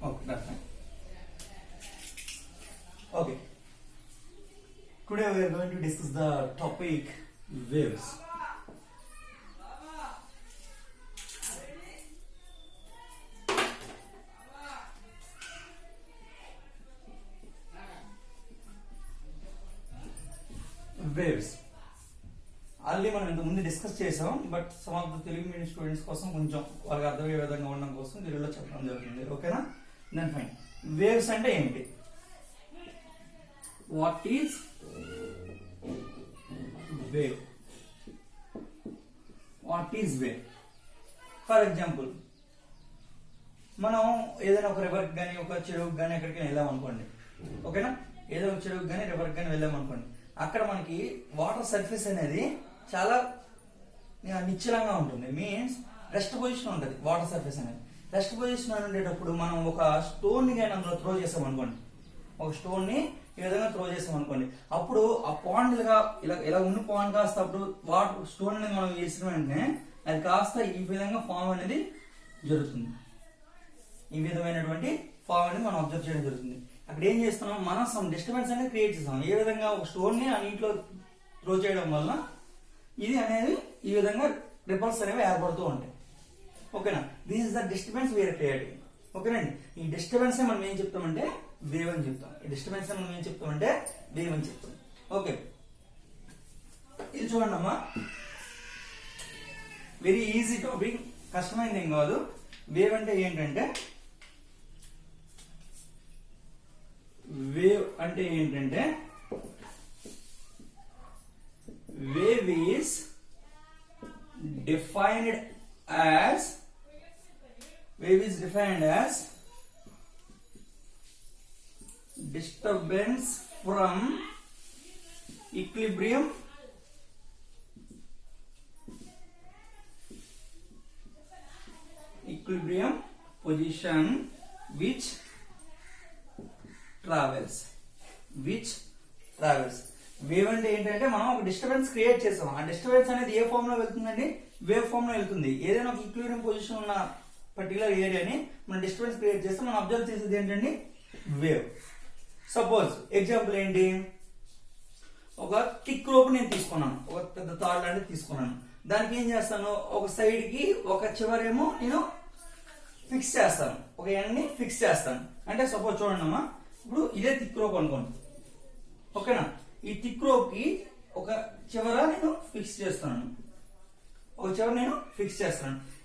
Okay, that's fine. Okay. Today we are going to discuss the topic waves. Waves. Already మనం ఇంత ముందు discuss చేసాం, but some of the Telugu medium students కోసం కొంచెం వాళ్ళకి అర్థమయ్యే విధంగా ఉండడం కోసం తెలుగులో చెప్పడం జరుగుతుంది. ఓకేనా? Then fine. వేవ్స్ అంటే ఏంటి? What is wave? What is wave? For example, మనం ఏదైనా ఒక రివర్కి కానీ ఒక చెరువుకి కానీ ఎక్కడికైనా వెళ్ళాం అనుకోండి. ఓకేనా? ఏదైనా ఒక చెరువుకి కానీ రివర్కి కానీ వెళ్ళాం అనుకోండి. అక్కడ మనకి వాటర్ సర్ఫేస్ అనేది చాలా నిశ్చలంగా ఉంటుంది. మీన్స్ రెస్ట్ పొజిషన్ ఉంటుంది. వాటర్ సర్ఫేస్ అనేది రెస్ట్ పొజిషన్ ఉండేటప్పుడు మనం ఒక స్టోన్ ని కానీ అందులో త్రో చేసాం అనుకోండి, ఒక స్టోన్ ని ఈ విధంగా త్రో చేసాం అనుకోండి, అప్పుడు ఆ పాండ్ ఇలా ఉన్న పాండ్ కాస్త అప్పుడు వాటర్ స్టోన్ అనేది మనం వేసిన వెంటనే అది కాస్త ఈ విధంగా ఫామ్ అనేది జరుగుతుంది. ఈ విధమైనటువంటి ఫామ్ అనేది మనం అబ్జర్వ్ చేయడం జరుగుతుంది. అక్కడ ఏం చేస్తున్నాం, మనం సమ్ డిస్టర్బెన్స్ అనేది క్రియేట్ చేస్తాం. ఏ విధంగా ఒక స్టోన్ ని ఆ నీటిలో త్రో చేయడం వల్ల ఇది అనేది ఈ విధంగా రిపల్స్ అనేవి ఏర్పడుతూ ఉంటాయి. ఓకేనా? This is the disturbance we are creating. ఓకేనండి? ఈ డిస్టర్బెన్స్ మనం ఏం చెప్తామంటే వేవ్ అని చెప్తాం. ఈ డిస్టర్బెన్స్ మనం ఏం చెప్తామంటే వేవ్ అని చెప్తాం. ఓకే, ఇది చూడండి అమ్మా, వెరీ ఈజీ టాపిక్, కష్టమైనది ఏం కాదు. వేవ్ అంటే ఏంటంటే wave is defined as disturbance from equilibrium position which travels. Wave అంటే ఏంటంటే మనం ఒక డిస్టర్బెన్స్ క్రియేట్ చేసాం. ఆ డిస్టర్బెన్స్ అనేది ఏ ఫామ్ లో వెళ్తుందండి? వేవ్ ఫామ్ లో వెళ్తుంది. ఏదైనా ఒక ఈక్విలిబ్రియం పొజిషన్ ఉన్న పర్టికులర్ ఏరియాని మనం డిస్టర్బెన్స్ క్రియేట్ చేస్తే మనం అబ్జర్వ్ చేసేది ఏంటండి? వేవ్. సపోజ్ ఎగ్జాంపుల్ ఏంటి, ఒక థిక్ రోప్ నేను తీసుకున్నాను, ఒక పెద్ద తాడు లాంటిది తీసుకున్నాను. దానికి ఏం చేస్తాను, ఒక సైడ్ కి ఒక చివరేమో నేను ఫిక్స్ చేస్తాను, ఒక ఎండ్ ని ఫిక్స్ చేస్తాను. అంటే సపోజ్ చూడండి అమ్మా, ఇప్పుడు ఇదే థిక్ రోప్ అనుకోండి. ఓకేనా? ఈ థిక్ రోప్ కి ఒక చివర నేను ఫిక్స్ చేస్తున్నాను,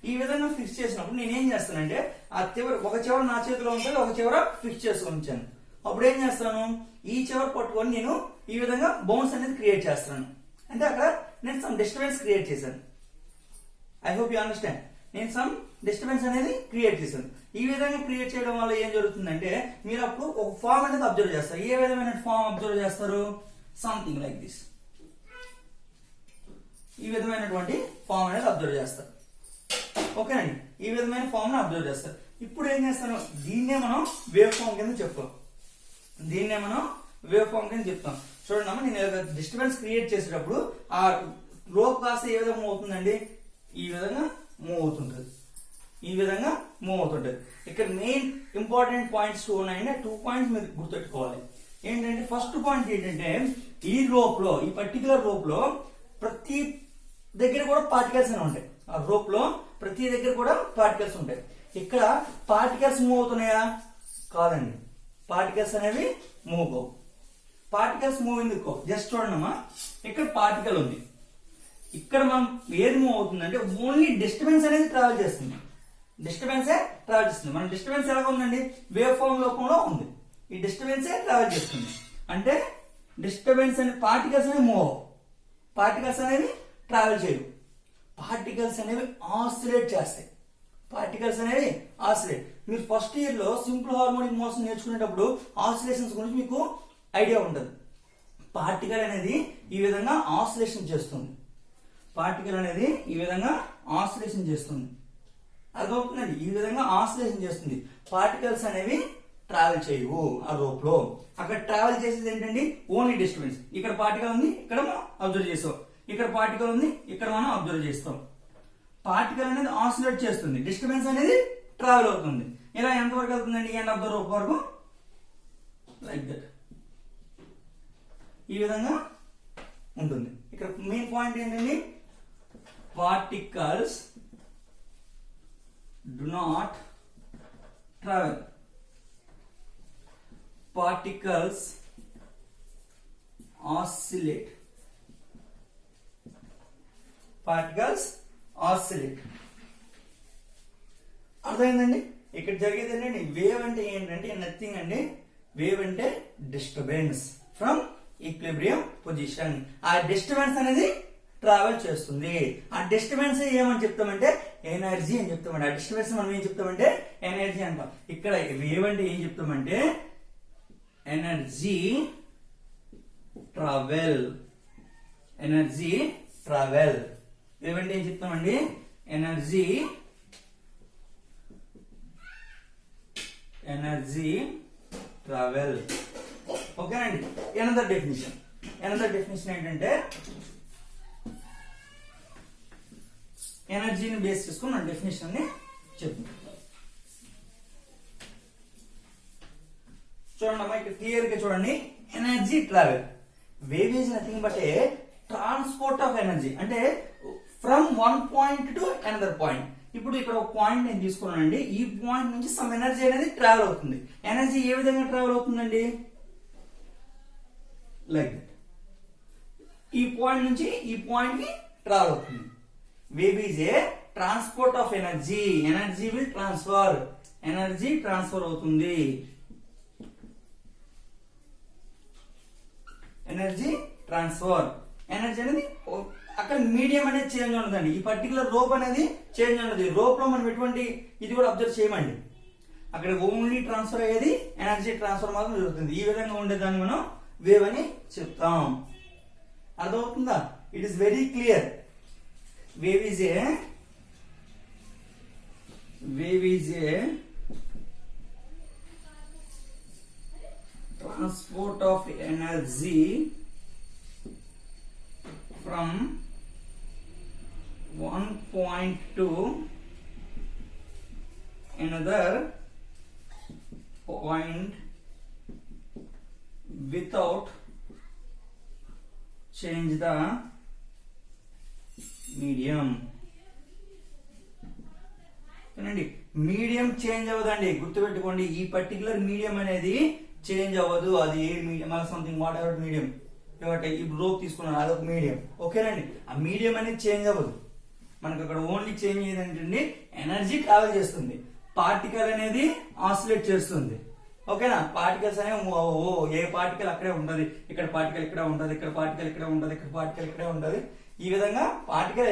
ఈ విధంగా ఫిక్స్ చేసినప్పుడు నేను ఏం చేస్తానంటే ఆ ఒక చివర నా చేతిలో ఉంటుంది, ఒక చివర ఫిక్స్ చేసుకొని ఉంచాను. అప్పుడు ఏం చేస్తాను, ఈ చివర పట్టుకొని నేను ఈ విధంగా బౌన్స్ అనేది క్రియేట్ చేస్తున్నాను. అంటే అక్కడ నేను సమ్ డిస్టర్బెన్స్ క్రియేట్ చేశాను. I hope you understand. నేను సమ్ డిస్టర్బెన్స్ అనేది క్రియేట్ చేశాను. ఈ విధంగా క్రియేట్ చేయడం వల్ల ఏం జరుగుతుందంటే మీరు అప్పుడు ఒక ఫామ్ అనేది అబ్జర్వ్ చేస్తారు. ఏ విధమైన ఫామ్ అబ్జర్వ్ చేస్తారు? Something like this. ఈ విధమైనటువంటి ఫామ్ అనేది అబ్జర్వ్ చేస్తారు. ఓకేనండి? ఈ విధమైన ఫామ్ ని అబ్జర్వ్ చేస్తారు. ఇప్పుడు ఏం చేస్తాను, దీన్నే మనం వేవ్ ఫామ్ కింద చెప్తాం. చూడండి అమ్మ, నేను డిస్టర్బెన్స్ క్రియేట్ చేసేటప్పుడు ఆ రోప్ కాస్త ఏ విధంగా మూవ్ అవుతుందండి? ఈ విధంగా మూవ్ అవుతుంటది. ఇక్కడ మెయిన్ ఇంపార్టెంట్ పాయింట్స్ ఉన్నాయంటే 2 పాయింట్స్ మీరు గుర్తుపెట్టుకోవాలి. ఏంటంటే ఫస్ట్ పాయింట్ ఏంటంటే ఈ రోప్ లో, ఈ పర్టికులర్ రోప్ లో ప్రతి దగ్గర కూడా పార్టికల్స్ అనేవి ఉంటాయి. ఆ రోప్ లో ప్రతి దగ్గర కూడా పార్టికల్స్ ఉంటాయి. ఇక్కడ పార్టికల్స్ మూవ్ అవుతున్నాయా? కాదండి, పార్టికల్స్ అనేవి మూవ్ అవ్వవు. పార్టికల్స్ మూవ్ ఎందుకు? జస్ట్ చూడండి అమ్మా, ఇక్కడ పార్టికల్ ఉంది, ఇక్కడ మనం ఏది మూవ్ అవుతుందంటే ఓన్లీ డిస్టర్బెన్స్ అనేది ట్రావెల్ చేస్తుంది. మన డిస్టర్బెన్స్ ఎలాగ ఉందండి? వేవ్ ఫామ్ రూపంలో ఉంది. ఈ డిస్టర్బెన్సే ట్రావెల్ చేస్తుంది. అంటే డిస్టర్బెన్స్ అనే పార్టికల్స్ అనేవి మూవ్ అవ్వవు, పార్టికల్స్ అనేవి ట్రావెల్ చేయవు. పార్టికల్స్ అనేవి ఆసిలేట్ చేస్తాయి. మీరు ఫస్ట్ ఇయర్ లో సింపుల్ హార్మోనిక్ మోషన్ నేర్చుకునేటప్పుడు ఆసిలేషన్స్ గురించి మీకు ఐడియా ఉంటుంది. పార్టికల్ అనేది ఈ విధంగా ఆసిలేషన్ చేస్తుంది. అర్థమవుతుందండి? ఈ విధంగా ఆసిలేషన్ చేస్తుంది. పార్టికల్స్ అనేవి ట్రావెల్ చేయవు ఆ రోప్ లో. అక్కడ ట్రావెల్ చేసేది ఏంటండి? Only disturbance. ఇక్కడ పార్టికల్ ఉంది, ఇక్కడ మనం అబ్జర్వ్ చేస్తాం. ఇక్కడ పార్టికల్ ఉంది, ఇక్కడ మనం అబ్జర్వ్ చేస్తాం. పార్టికల్ అనేది ఆసిలేట్ చేస్తుంది, డిస్టర్బెన్స్ అనేది ట్రావెల్ అవుతుంది. ఇలా ఎంతవరకు వెళ్తుందండి? ఎండ్ ఆఫ్ ద రోప్ వరకు, లైక్ దట్, ఈ విధంగా ఉంటుంది. ఇక్కడ మెయిన్ పాయింట్ ఏంటండి? Particles do not travel. Particles oscillate. Particles oscillate. అర్థమైందండి? ఇక్కడ జరిగేది ఏంటండి? వేవ్ అంటే ఏంటంటే నథింగ్ అండి. వేవ్ అంటే డిస్టర్బెన్స్ ఫ్రమ్ ఈక్విలిబ్రియం పొజిషన్. ఆ డిస్టర్బెన్స్ అనేది ట్రావెల్ చేస్తుంది. ఆ డిస్టర్బెన్స్ ఏమని చెప్తామంటే ఎనర్జీ అని చెప్తామండి. ఆ డిస్టర్బెన్స్ మనం ఏం చెప్తామంటే ఎనర్జీ అంటాం. ఇక్కడ వేవ్ అంటే ఏం చెప్తామంటే energy travel. Energy travel. Wave అంటే ఏం చెప్తామండి? Energy travel. ఓకేనండి. ఎనదర్ డెఫినేషన్ ఏంటంటే ఎనర్జీని బేస్ చేసుకుని మన డెఫినేషన్ ని చెప్తాం. చూడండి అమ్మా, ఇక్కడ క్లియర్ గా చూడండి. Energy travel. Wave is nothing but a transport of energy. అంటే from one point to another point. ఇప్పుడు ఇక్కడ ఒక పాయింట్ నేను తీసుకున్నానండి. ఈ పాయింట్ నుంచి సమ్ ఎనర్జీ అనేది ట్రావెల్ అవుతుంది. ఎనర్జీ ఏ విధంగా ట్రావెల్ అవుతుందండి? Like that. ఈ పాయింట్ నుంచి ఈ పాయింట్ కి ట్రావెల్ అవుతుంది. Wave is a transport of energy. Energy will transfer. Energy transfer అవుతుంది. Energy transfer. ఎనర్జీ అనేది అక్కడ మీడియం అనేది చేంజ్ ఉండదండి. ఈ పర్టికులర్ రోప్ అనేది చేంజ్ ఉండదు. రోప్ లో మనం ఎటువంటి ఇది కూడా అబ్జర్వ్ చేయమండి. అక్కడ ఓన్లీ ట్రాన్స్ఫర్ అయ్యేది ఎనర్జీ ట్రాన్స్ఫర్ మాత్రం జరుగుతుంది. ఈ విధంగా ఉండేదాన్ని మనం వేవ్ అని చెప్తాం. అర్థమవుతుందా? It is very clear. Wave is A transport of energy from one point to another point without change the medium. Medium change అవ్వదండి. గుర్తుపెట్టుకోండి, ఈ పర్టికులర్ మీడియం అనేది చేంజ్ అవ్వదు. అది ఏ medium, something whatever medium. ఇప్పుడు రోప్ తీసుకున్నాను, అదొక మీడియం. ఓకేనండి. ఆ మీడియం అనేది చేంజ్ అవ్వదు. మనకు అక్కడ ఓన్లీ చేంజ్ ఏంటంటే ఎనర్జీ ట్రావెల్ చేస్తుంది. పార్టికల్ అనేది ఆసిలేట్ చేస్తుంది. ఓకేనా? పార్టికల్స్ అనేవి ఏ పార్టికల్ అక్కడే ఉంటది, ఇక్కడ పార్టికల్ ఇక్కడ ఉంటది, ఇక్కడ పార్టికల్ ఇక్కడ ఉంటది, ఇక్కడ పార్టికల్ ఇక్కడే ఉంటది. ఈ విధంగా పార్టికల్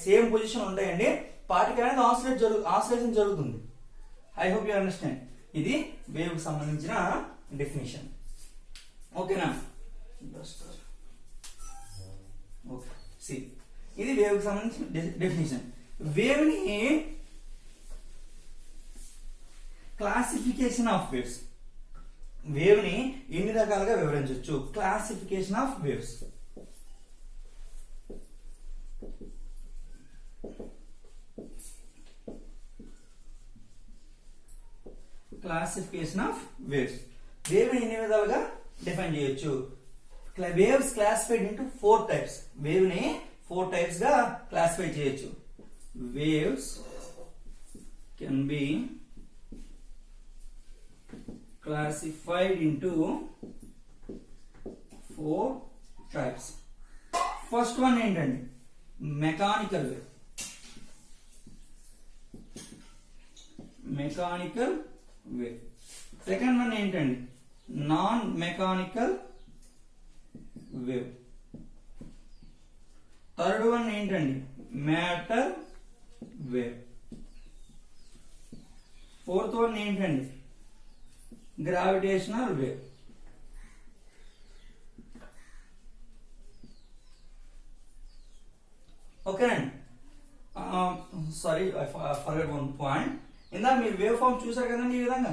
సేమ్ పొజిషన్ ఉంటాయండి. పార్టికల్ అనేది ఆసిలేషన్ జరుగుతుంది. I hope you understand. ఇది వేవ్ కి సంబంధించిన డెఫినేషన్. ఓకేనా? ఓకే. సి, ఇది వేవ్ కి సంబంధించిన డెఫినేషన్. వేవ్ ని క్లాసిఫికేషన్ ఆఫ్ వేవ్స్. వేవ్ ని ఎన్ని రకాలుగా వివరించవచ్చు? Classification of waves. Classification of waves. Wave ని ఎన్ని విధాలుగా డిఫైన్ చేయొచ్చు? Waves classified into 4 types. Wave ని 4 టైప్స్ గా క్లాసిఫై చేయొచ్చు. Waves can be classified into 4 types. First one ఏంటండి? Mechanical wave. Mechanical wave. Second one ఏంటండి? Non mechanical wave. Third one ఏంటండి? Matter wave. ఫోర్త్ వన్ ఏంటండి? Gravitational wave. ఓకేనండి. Sorry, I forgot one point. ఇందా మీరు wave form చూసారు కదండి ఈ విధంగా.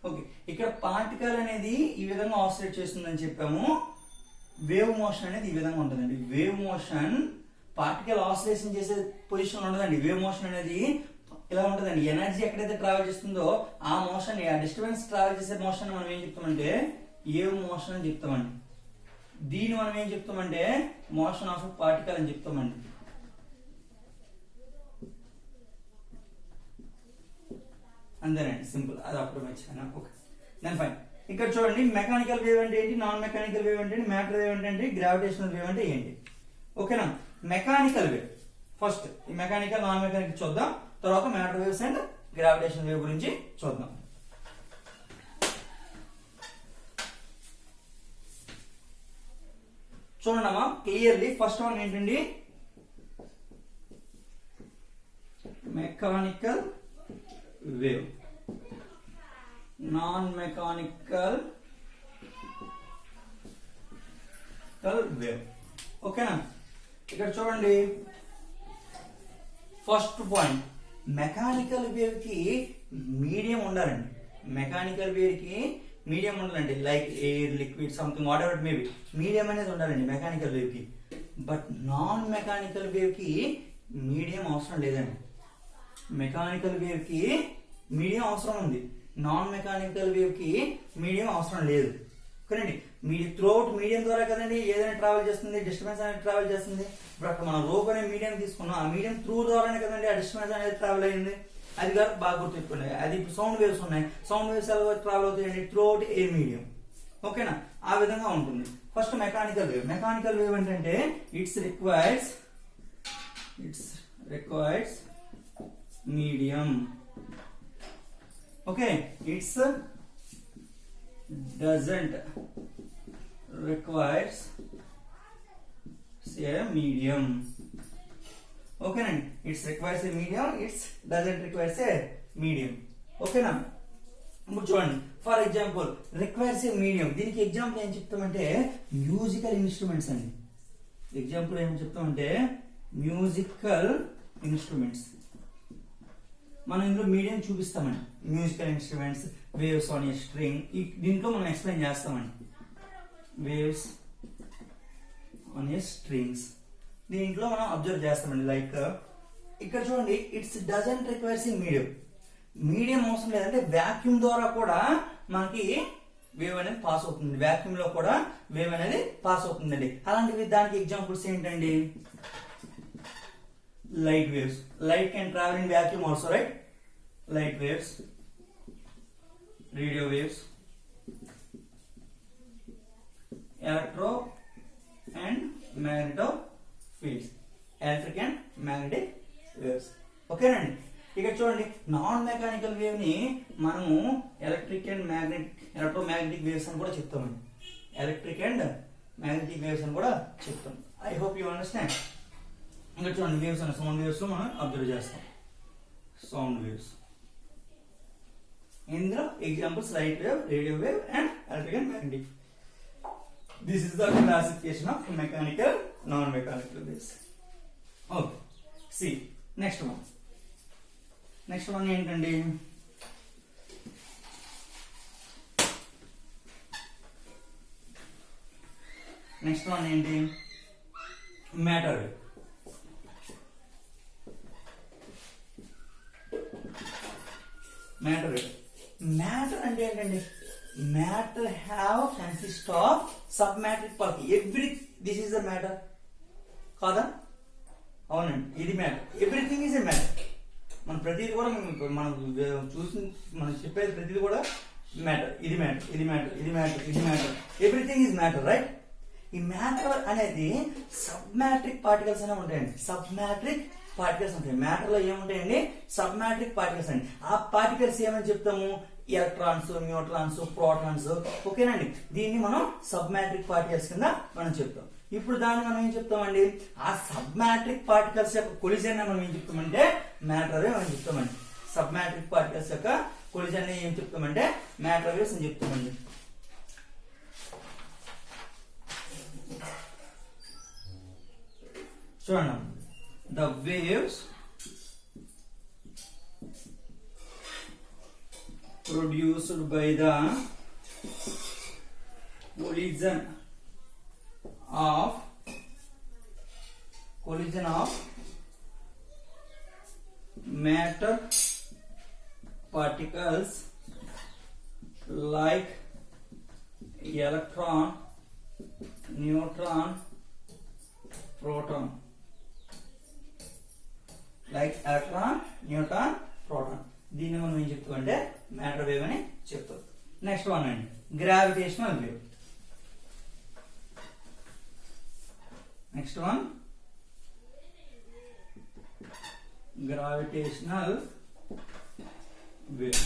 ఓకే, ఇక్కడ పార్టికల్ అనేది ఈ విధంగా ఆసిలేట్ చేస్తుందని చెప్పాము. వేవ్ మోషన్ అనేది ఈ విధంగా ఉంటుందండి. వేవ్ మోషన్ పార్టికల్ ఆసిలేషన్ చేసే పొజిషన్ ఉండదండి. వేవ్ మోషన్ అనేది ఇలా ఉంటుందండి. ఎనర్జీ ఎక్కడైతే ట్రావెల్ చేస్తుందో ఆ మోషన్, ఆ డిస్టర్బెన్స్ ట్రావెల్ చేసే మోషన్ మనం ఏం చెప్తామంటే వేవ్ మోషన్ అని చెప్తామండి. దీన్ని మనం ఏం చెప్తామంటే మోషన్ ఆఫ్ పార్టికల్ అని చెప్తామండి. అంతేనండి, సింపుల్. అది అప్పుడు మర్చిపోయినా. ఓకే, దాని ఫైన్. ఇక్కడ చూడండి, మెకానికల్ వేవ్ అంటే ఏంటి, నాన్ మెకానికల్ వేవ్ అంటే ఏంటి, మ్యాటర్ వేవ్ అంటే ఏంటి, గ్రావిటేషనల్ వేవ్ అంటే ఏంటి. ఓకేనా. మెకానికల్ వేవ్ ఫస్ట్, ఈ మెకానికల్ నాన్ మెకానికల్ చూద్దాం, తర్వాత matter waves and gravitational wave గురించి చూద్దాం. చూడండి అమ్మా క్లియర్లీ. ఫస్ట్ వన్ ఏంటండి, mechanical wave, non mechanical wave. ఓకేనా. ఇక్కడ చూడండి ఫస్ట్ పాయింట్, మెకానికల్ వేవ్ కి మీడియం ఉండాలండి. మెకానికల్ వేవ్ కి మీడియం ఉండాలండి, like air, liquid, something what ever it may be, medium అనేది ఉండాలండి మెకానికల్ వేవ్ కి. బట్ నాన్ మెకానికల్ వేవ్ కి మీడియం అవసరం లేదండి. మెకానికల్ వేవ్ కి మీడియం అవసరం ఉంది, నాన్ మెకానికల్ వేవ్ కి మీడియం అవసరం లేదు. ఓకేనండి. త్రూఅవుట్ మీడియం ద్వారా కదండి ఏదైనా ట్రావెల్ చేస్తుంది, డిస్టర్బెన్స్ అనేది ట్రావెల్ చేస్తుంది. ఇప్పుడు అక్కడ మనం రోప్ అనే మీడియం తీసుకున్నాం, ఆ మీడియం త్రూ ద్వారానే కదండి ఆ డిస్టర్బెన్స్ అనేది ట్రావెల్ అయింది. అది కాదు బాగా గుర్తుపెట్టుకోండి. అది ఇప్పుడు సౌండ్ వేవ్స్ ఉన్నాయి, సౌండ్ వేవ్స్ ఎలా ట్రావెల్ అవుతాయండి, త్రూఅవుట్ ఏ మీడియం. ఓకేనా. ఆ విధంగా ఉంటుంది. First mechanical wave. Mechanical wave ఏంటంటే it's requires medium. Okay, it's doesn't requires a medium. ఓకేనండి. It's requires a medium, it's doesn't requires a medium. ఓకేనా. ఇప్పుడు చూడండి, for example requires a medium, దీనికి ఎగ్జాంపుల్ ఏం చెప్తామంటే మ్యూజికల్ ఇన్స్ట్రుమెంట్స్ అండి. Example ఏం చెప్తామంటే మ్యూజికల్ ఇన్స్ట్రుమెంట్స్. మనం ఇందులో మీడియం చూపిస్తామండి. Musical instruments, waves on a string, దీంట్లో మనం ఎక్స్ప్లెయిన్ చేస్తామండి. వేవ్స్ ఆన్ ఏ స్ట్రింగ్స్ దీంట్లో మనం అబ్జర్వ్ చేస్తామండి. లైక్ ఇక్కడ చూడండి, it's doesn't requires a medium. Medium అవసరం లేదంటే వాక్యూమ్ ద్వారా కూడా మనకి వేవ్ అనేది పాస్ అవుతుంది. వాక్యూమ్ లో కూడా వేవ్ అనేది పాస్ అవుతుందండి. అలాంటివి దానికి ఎగ్జాంపుల్స్ ఏంటండి, light waves. Light can travel in vacuum also, right? Light waves, radio waves, electro and magnetic fields, electric and magnetic waves. Okay అండి. ఇక్కడ చూడండి, నాన్ మెకానికల్ వేవ్ ని మనము ఎలక్ట్రిక్ అండ్ ఎలక్ట్రోమాగ్నెటిక్ వేవ్స్ అని కూడా చెప్తామండి. ఎలక్ట్రిక్ అండ్ మ్యాగ్నెటిక్ వేవ్స్ అని కూడా చెప్తాం. I hope you understand. ఇంకా చూడండి, వేవ్స్ అనే సౌండ్ వేవ్స్ లో మనం అబ్జర్వ్ చేస్తాం. సౌండ్ వేవ్స్, ఇందులో examples light wave, radio wave and electric and magnetic. This is the classification of mechanical, non mechanical waves. Okay, see next one. Next one ఏంటండి, next one ఏంటి, matter wave. Matter wave. Matter అంటే ఏంటండి, matter have consist of sub atomic particle. This is the matter కాదా? అవునండి, ఇది matter. Everything is a matter. మన ప్రతిదీ కూడా మనం చూసి మనం చెప్పేది ప్రతిదీ కూడా మ్యాటర్. ఇది మ్యాటర్, ఇది మ్యాటర్, ఇది మ్యాటర్, ఇది matter. Everything is matter, right? ఈ మ్యాటర్ అనేది సబ్ మ్యాట్రిక్ పార్టికల్స్ అనే ఉంటాయండి. సబ్ మ్యాట్రిక్ పార్టికల్స్ ఉంటాయి. మ్యాటర్ లో ఏముంటాయండి, సబ్ మ్యాట్రిక్ పార్టికల్స్ అండి. ఆ పార్టికల్స్ ఏమని చెప్తాము, ఎలక్ట్రాన్స్, న్యూట్రాన్స్, ప్రోటాన్స్. ఓకేనండి. దీన్ని మనం సబ్ మ్యాట్రిక్ పార్టికల్స్ కింద మనం చెప్తాం. ఇప్పుడు దాన్ని మనం ఏం చెప్తామండి, ఆ సబ్ మ్యాట్రిక్ పార్టికల్స్ యొక్క కొలిజన్ మనం ఏం చెప్తామంటే మ్యాటర్ వేవ్ అని చెప్తామండి. సబ్ మ్యాట్రిక్ పార్టికల్స్ యొక్క కొలిజన్ ఏం చెప్తామంటే మ్యాటర్ వేవ్స్ అని చెప్తామండి. చూడండి, the waves produced by the collision of matter particles like electron, neutron, proton. Like electron, neutron, proton. దీన్ని మనం ఏం చెప్తాం అంటే మ్యాటర్ వేవ్ అని చెప్తాం. నెక్స్ట్ వన్ అండి gravitational wave. Next one gravitational wave.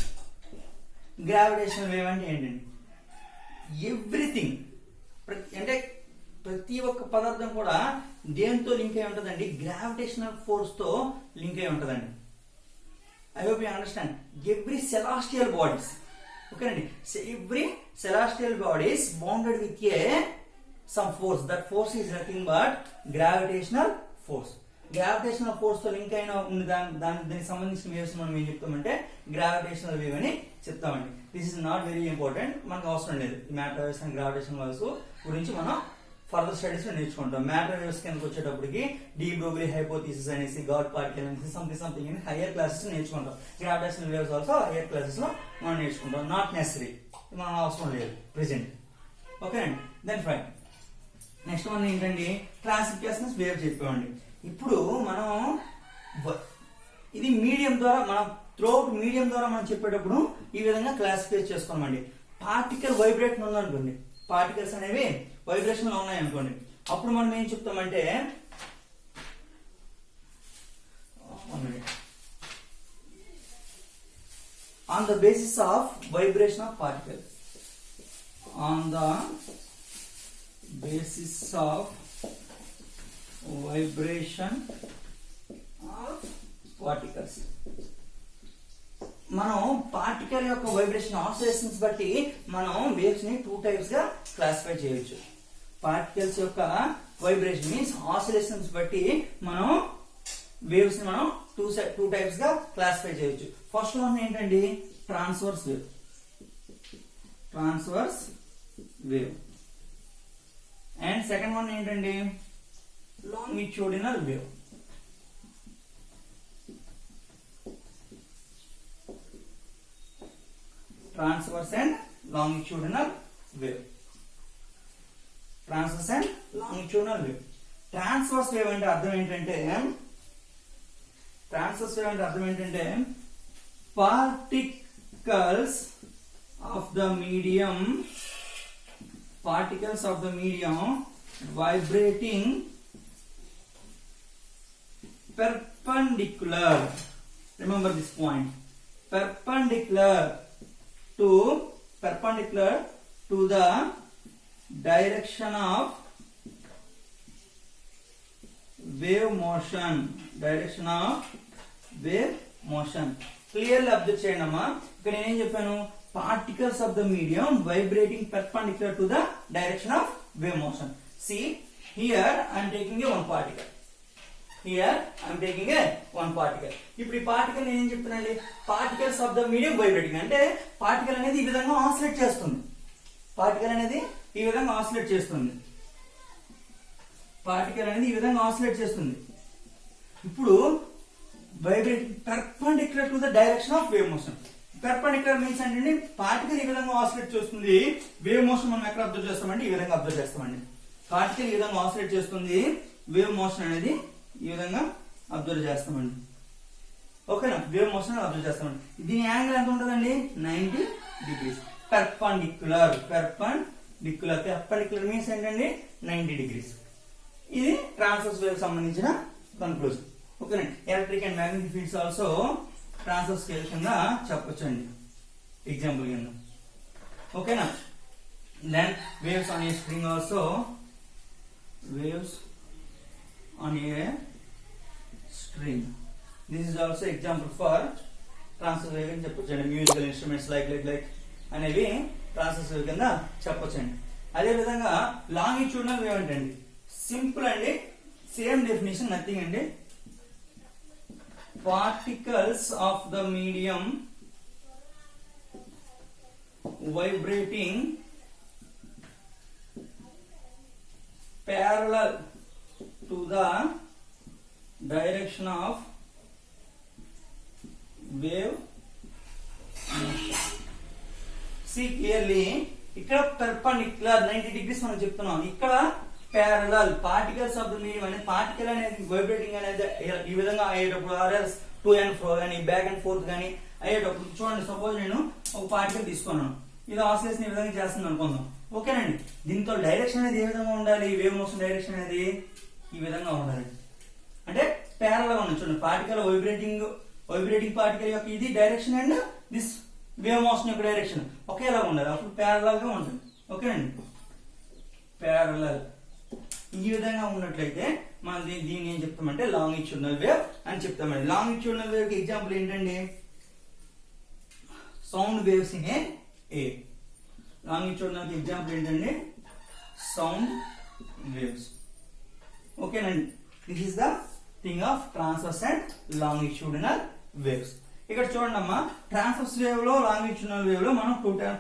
Gravitational wave అంటే ఏంటండి? ఎవ్రీథింగ్ అంటే ప్రతి ఒక్క పదార్థం కూడా దేంతో లింక్ అయి ఉంటుందండి? గ్రావిటేషనల్ ఫోర్స్ తో లింక్ అయి ఉంటుందండి. I hope you understand. Every celestial bodies, okay, every celestial body is bounded with some force. That force is nothing but gravitational force. Gravitational force తో లింక్ అయిన దానికి సంబంధించిన వేవ్స్ మనం ఏం చెప్తామంటే గ్రావిటేషనల్ వేవ్ అని చెప్తామండి. This is not very important, మనకు అవసరం లేదు. Matter waves and gravitational waves గురించి మనం ఫర్దర్ స్టడీస్ లో నేర్చుకుంటాం. మ్యాటర్ వేవ్స్ కిందకి వచ్చేటప్పటికి డి బ్రోగ్లీ హైపోథీసిస్ అనేసి, గాడ్ పార్టికల్ అనేసి సంథింగ్ అని హైయర్ క్లాసెస్ నేర్చుకుంటాం. Gravitational waves also higher classes లో మనం నేర్చుకుంటాం. నాట్ నెసరీ, మనం అవసరం లేదు ప్రెసెంట్. ఓకే అండి. Then fine. నెక్స్ట్ వన్ ఏంటండి? క్లాసిఫికేషన్ వేవ్ చెప్పామండి. ఇప్పుడు మనం ఇది మీడియం ద్వారా, మనం త్రూఅవుట్ మీడియం ద్వారా మనం చెప్పేటప్పుడు ఈ విధంగా క్లాసిఫై చేసుకోమండి. పార్టికల్ వైబ్రేషన్ ఉందనుకోండి, పార్టికల్స్ అనేవి వైబ్రేషన్ లో ఉన్నాయి అనుకోండి, అప్పుడు మనం ఏం చెప్తామంటే on the basis of vibration of particle, on the basis of vibration of particles, మనం పార్టికల్ యొక్క వైబ్రేషన్ ఆసిలేషన్స్ బట్టి మనం వేవ్స్ ని టూ టైప్స్ గా క్లాసిఫై చేయొచ్చు. పార్టికల్స్ యొక్క వైబ్రేషన్ మీన్స్ ఆసిలేషన్స్ బట్టి మనం వేవ్స్ ని మనం టూ టైప్స్ గా క్లాసిఫై చేయొచ్చు. ఫస్ట్ వన్ ఏంటండి? Transverse wave. Transverse wave. And second one ఏంటండి? Longitudinal wave. Transverse and longitudinal wave. Transverse and longitudinal wave. Transverse wave అంటే అర్థం ఏంటంటే, particles of the medium vibrating perpendicular, remember this point, perpendicular to the direction of wave motion. Clearly observe చేయండమ్మా. ఇక్కడ నేను ఏం చెప్పాను? particles of the medium vibrating perpendicular to the direction of wave motion. See, here I am taking one particle. ఇప్పుడు ఈ particle నేను ఏం చెప్తున్నానండి? Particles of the medium vibrating అంటే పార్టికల్ అనేది ఈ విధంగా ఆసిలేట్ చేస్తుంది. ఇప్పుడు vibrating perpendicular to the direction of wave motion. Perpendicular means ఏంటంటే పార్టికల్ ఈ విధంగా ఆసిలేట్ చేస్తుంది, వేవ్ మోషన్ మనం ఎక్కడ అబ్జర్వ్ చేస్తామంటే ఈ విధంగా అబ్జర్వ్ చేస్తామండి. పార్టికల్ ఈ విధంగా ఆసిలేట్ చేస్తుంది, వేవ్ మోషన్ అనేది ఈ విధంగా అబ్జర్వ్ చేస్తామండి. ఓకేనా? వేవ్ మోషన్ అబ్జర్వ్ చేస్తామండి. దీని యాంగిల్ ఎంత ఉంటుందండి? 90 degrees. పెర్పెండిక్యులర్ మీన్స్ ఏంటండి? 90 degrees. ఇది ట్రాన్స్వర్స్ వేవ్ సంబంధించిన కన్క్లూజన్. ఓకేనండి. Electric and magnetic fields also transverse wave కింద చెప్పొచ్చండి, ఎగ్జాంపుల్ కింద. ఓకేనా? Then waves on a spring also, waves on a string. This is also example for transverse wave అని చెప్పొచ్చండి. మ్యూజికల్ ఇన్స్ట్రుమెంట్స్ లైక్ అనేవి transverse wave కింద చెప్పొచ్చండి. అదే విధంగా లాంగిట్యూడినల్ వేవ్ అంటే సింపుల్ అండి, సేమ్ డెఫినేషన్, నథింగ్ అండి. Particles of the medium vibrating parallel to the direction of wave motion. See clearly, ఇక్కడ perpendicular 90 degrees మనం చెప్తున్నాం. ఇక్కడ parallel particles of the medium అనేది పార్టికల్ అనేది వైబ్రేటింగ్ అనేది ఈ విధంగా అయ్యేటప్పుడు ఆర్ఎల్స్ టు అండ్ ఫ్రో కానీ బ్యాక్ అండ్ ఫోర్త్ కానీ అయ్యేటప్పుడు చూడండి, సపోజ్ నేను ఒక పార్టికల్ తీసుకున్నాను, ఇది ఆసిలేషన్ ఈ విధంగా చేస్తుంది అనుకుందాం. ఓకేనండి, దీంతో డైరెక్షన్ అనేది ఏ విధంగా ఉండాలి, వేవ్ మోషన్ డైరెక్షన్ అనేది ఈ విధంగా ఉండాలి. అంటే ప్యారలల్ ఉంది చూడండి, పార్టికల్ వైబ్రేటింగ్ పార్టికల్ యొక్క ఇది direction and this wave motion యొక్క డైరెక్షన్ ఒకేలా ఉండాలి, అప్పుడు ప్యారలల్ గా ఉంటుంది. ఓకేనండి, ప్యారలల్ ఈ విధంగా ఉన్నట్లయితే మనం దీన్ని ఏం చెప్తామంటే లాంగిట్యూడినల్ వేవ్ అని చెప్తామండి. లాంగిట్యూడినల్ వేవ్ కి ఎగ్జాంపుల్ ఏంటండి, sound waves in a. Longitudinal కి ఎగ్జాంపుల్ ఏంటండి, సౌండ్ వేవ్స్. ఓకేనండి, this is the thing of transverse and longitudinal waves. ఇక్కడ చూడండి అమ్మా, ట్రాన్స్వర్స్ వేవ్ లో లాంగిట్యూడినల్ వేవ్ లో మనం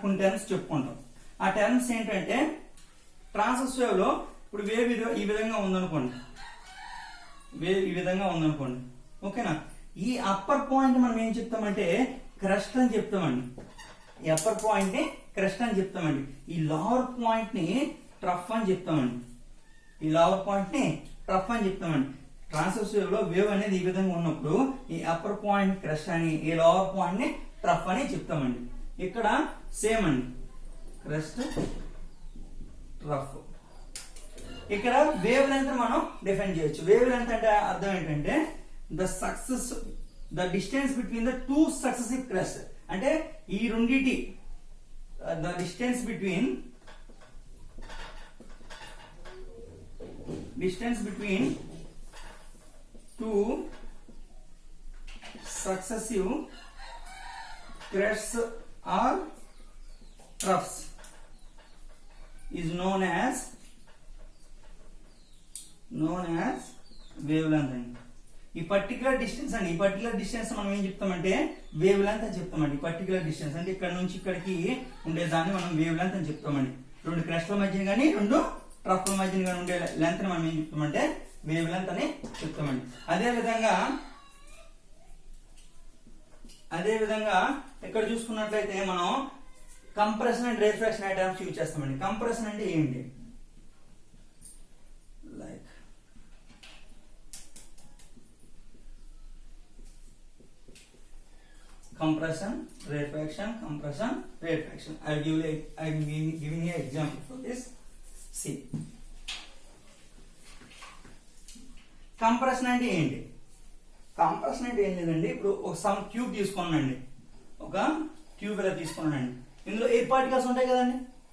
కొన్ని టర్మ్స్ చెప్పుకుంటాం. ఆ టర్మ్స్ ఏంటంటే, ట్రాన్స్వర్స్ వేవ్ లో ఇప్పుడు వేవ్ ఈ విధంగా ఉందనుకోండి, వేవ్ ఈ విధంగా ఉందనుకోండి. ఓకేనా, ఈ అప్పర్ పాయింట్ మనం ఏం చెప్తామంటే క్రస్ట్ అని చెప్తామండి. ఈ అప్పర్ పాయింట్ ని క్రస్ట్ అని చెప్తామండి. ఈ లోవర్ పాయింట్ ని ట్రఫ్ అని చెప్తామండి. ఈ లోవర్ పాయింట్ ని ట్రఫ్ అని చెప్తామండి. ట్రాన్స్వర్స్ వేవ్ లో వేవ్ అనేది ఈ విధంగా ఉన్నప్పుడు ఈ అప్పర్ పాయింట్ క్రస్ట్ అని, ఈ లోవర్ పాయింట్ ని ట్రఫ్ అని చెప్తామండి. ఇక్కడ సేమ్ అండి, క్రస్ట్ ట్రఫ్. ఇక్కడ వేవ్ లెంత్ మనం డిఫైన్ చేయొచ్చు. వేవ్ లెంత్ అంటే అర్థం ఏంటంటే the distance between the two successive crest. అంటే ఈ రెండిటి the distance between two successive crests or troughs is known as wavelength అండి. ఈ పర్టికులర్ డిస్టెన్స్ అండి, ఈ పర్టికులర్ డిస్టెన్స్ మనం ఏం చెప్తామంటే వేవ్ లెంత్ అని చెప్తామండి. ఈ పర్టికులర్ డిస్టెన్స్ అంటే ఇక్కడ నుంచి ఇక్కడికి ఉండేదాన్ని మనం వేవ్ లెంత్ అని చెప్తామండి. రెండు క్రస్ట్ల మధ్య కానీ రెండు ట్రఫ్ల మధ్య కానీ ఉండే లెంత్ ని మనం ఏం చెప్తామంటే వేవ్ లెంత్ అని చెప్తామండి. అదే విధంగా ఇక్కడ చూసుకున్నట్లయితే మనం కంప్రెషన్ అండ్ రిఫ్రాక్షన్ అనే టర్మ్స్ యూజ్ చేస్తామండి. కంప్రెషన్ అంటే ఏంటి, like compression, rarefaction. I'm giving you an example for this. See, compression అంటే ఏంటి? కంప్రెషన్ అంటే ఏం లేదండి, ఇప్పుడు ఒక ట్యూబ్ తీసుకున్నానండి, ఒక ట్యూబ్ ఇలా తీసుకున్నానండి, ఇందులో ఎయిర్ పార్టికల్స్ ఉంటాయి కదండి.